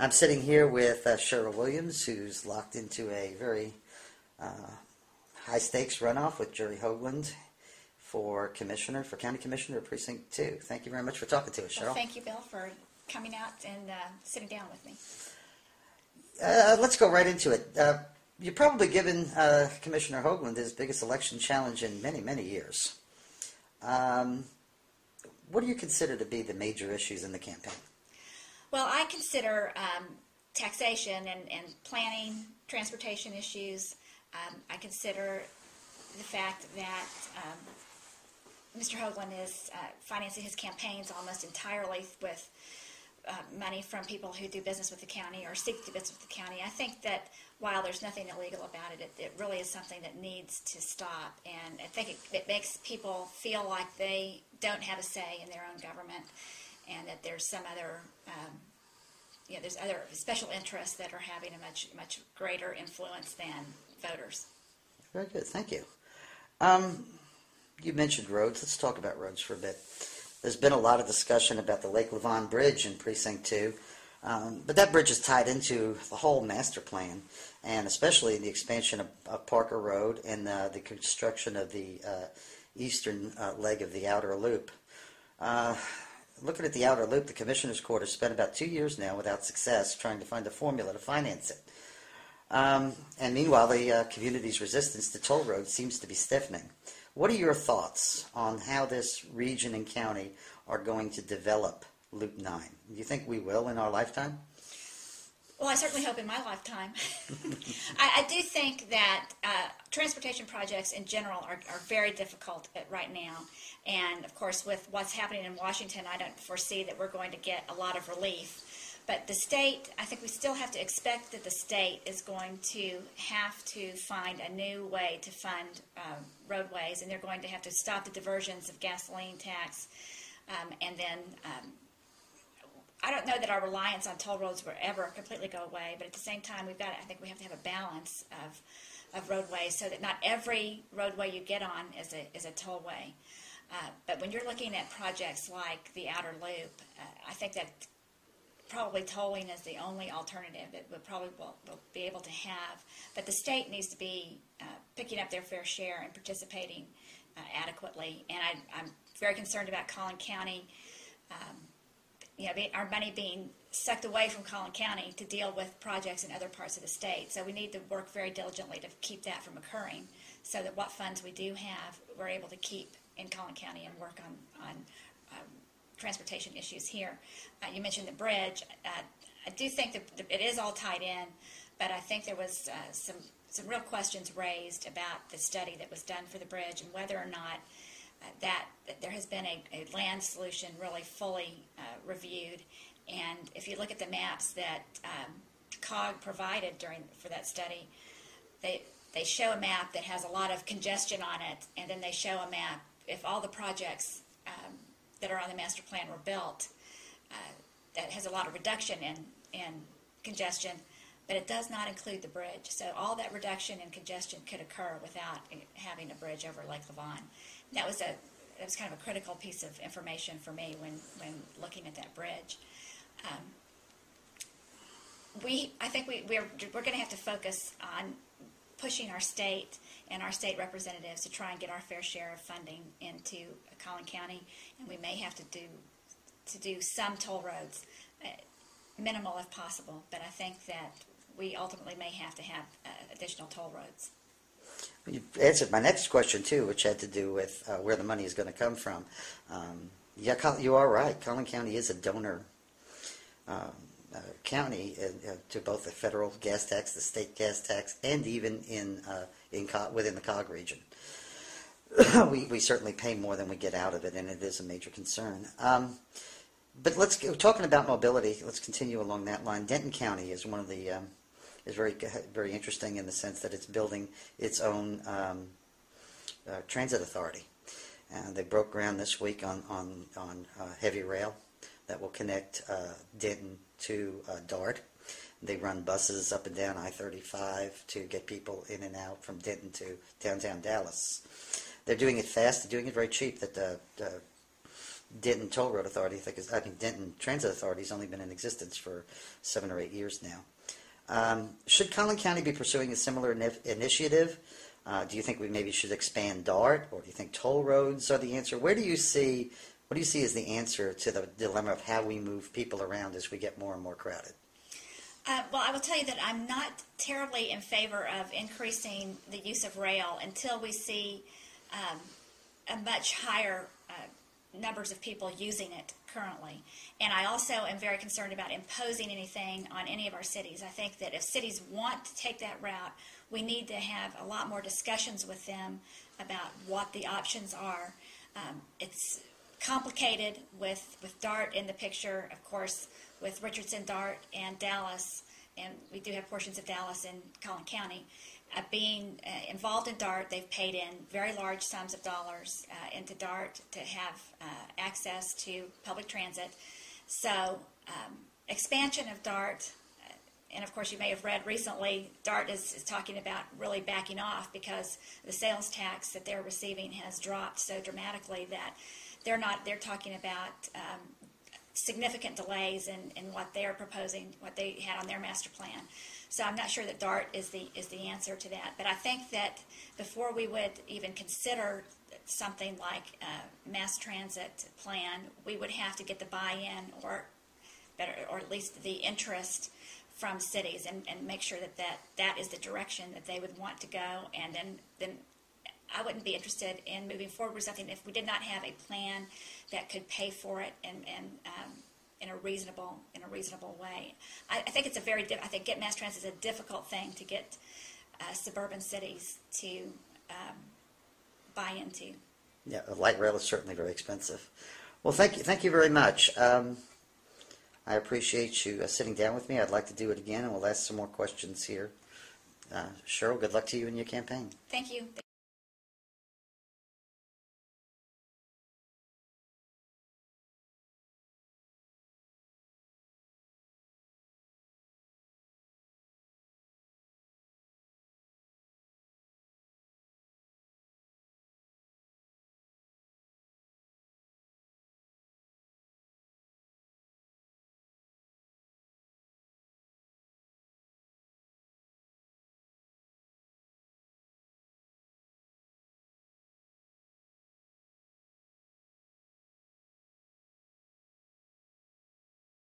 I'm sitting here with Cheryl Williams, who's locked into a very high-stakes runoff with Jerry Hoagland for County Commissioner of Precinct 2. Thank you very much for talking to us, Cheryl. Well, thank you, Bill, for coming out and sitting down with me. Let's go right into it. You've probably given Commissioner Hoagland his biggest election challenge in many, many years. What do you consider to be the major issues in the campaign? Well, I consider taxation and planning, transportation issues. I consider the fact that Mr. Hoagland is financing his campaigns almost entirely with money from people who do business with the county or seek to do business with the county. I think that while there's nothing illegal about it, it really is something that needs to stop. And I think it makes people feel like they don't have a say in their own government, and that there's some other, there's other special interests that are having a much greater influence than voters. Very good, thank you. You mentioned roads. Let's talk about roads for a bit. There's been a lot of discussion about the Lake Levon Bridge in Precinct 2, but that bridge is tied into the whole master plan, and especially the expansion of Parker Road and the construction of the eastern leg of the outer loop. Looking at the outer loop, the Commissioner's Court has spent about 2 years now without success trying to find a formula to finance it. And meanwhile, the community's resistance to toll roads seems to be stiffening. What are your thoughts on how this region and county are going to develop Loop 9? Do you think we will in our lifetime? Well, I certainly hope in my lifetime. I do think that transportation projects in general are very difficult right now. And, of course, with what's happening in Washington, I don't foresee that we're going to get a lot of relief. But the state, I think we still have to expect that the state is going to have to find a new way to fund roadways, and they're going to have to stop the diversions of gasoline tax. And then I don't know that our reliance on toll roads will ever completely go away, but at the same time, I think we have to have a balance of roadways so that not every roadway you get on is a tollway. But when you're looking at projects like the outer loop, I think that probably tolling is the only alternative that we probably will be able to have. But the state needs to be picking up their fair share and participating adequately. And I'm very concerned about Collin County, our money being sucked away from Collin County to deal with projects in other parts of the state. So we need to work very diligently to keep that from occurring, so that what funds we do have, we're able to keep in Collin County and work on transportation issues here. You mentioned the bridge. I do think that it is all tied in, but I think there was some real questions raised about the study that was done for the bridge and whether or not that there has been a land solution really fully reviewed. And if you look at the maps that COG provided for that study, they show a map that has a lot of congestion on it, and then they show a map if all the projects that are on the master plan were built, that has a lot of reduction in congestion, but it does not include the bridge. So all that reduction in congestion could occur without having a bridge over Lake Levon. That was kind of a critical piece of information for me when looking at that bridge. I think we're going to have to focus on pushing our state and our state representatives to try and get our fair share of funding into Collin County, and we may have to do some toll roads, minimal if possible, but I think that we ultimately may have to have additional toll roads. You answered my next question, too, which had to do with where the money is going to come from. You are right. Collin County is a donor county to both the federal gas tax, the state gas tax, and even within the COG region. we certainly pay more than we get out of it, and it is a major concern. But talking about mobility, let's continue along that line. Denton County is one of the is very interesting in the sense that it's building its own transit authority. They broke ground this week on heavy rail that will connect Denton to Dart. They run buses up and down I-35 to get people in and out from Denton to downtown Dallas. They're doing it fast. They're doing it very cheap. That Denton Toll Road Authority, I think Denton Transit Authority has only been in existence for 7 or 8 years now. Should Collin County be pursuing a similar initiative? Do you think we maybe should expand DART, or do you think toll roads are the answer? What do you see as the answer to the dilemma of how we move people around as we get more and more crowded? Well, I will tell you that I'm not terribly in favor of increasing the use of rail until we see a much higher numbers of people using it currently. And I also am very concerned about imposing anything on any of our cities. I think that if cities want to take that route, we need to have a lot more discussions with them about what the options are. It's complicated with DART in the picture, of course, with Richardson, DART, and Dallas, and we do have portions of Dallas in Collin County. Being involved in DART, they've paid in very large sums of dollars into DART to have access to public transit. So expansion of DART, and of course you may have read recently, DART is talking about really backing off because the sales tax that they're receiving has dropped so dramatically that they're talking about significant delays in what they're proposing, what they had on their master plan. So I'm not sure that DART is the answer to that. But I think that before we would even consider something like a mass transit plan, we would have to get the buy-in or at least the interest from cities and make sure that is the direction that they would want to go. And then I wouldn't be interested in moving forward with something if we did not have a plan that could pay for it and in a reasonable way. I think it's I think get mass transit is a difficult thing to get suburban cities to buy into. Yeah, light rail is certainly very expensive. Well, thank you very much. I appreciate you sitting down with me. I'd like to do it again, and we'll ask some more questions here. Cheryl, good luck to you in your campaign. Thank you.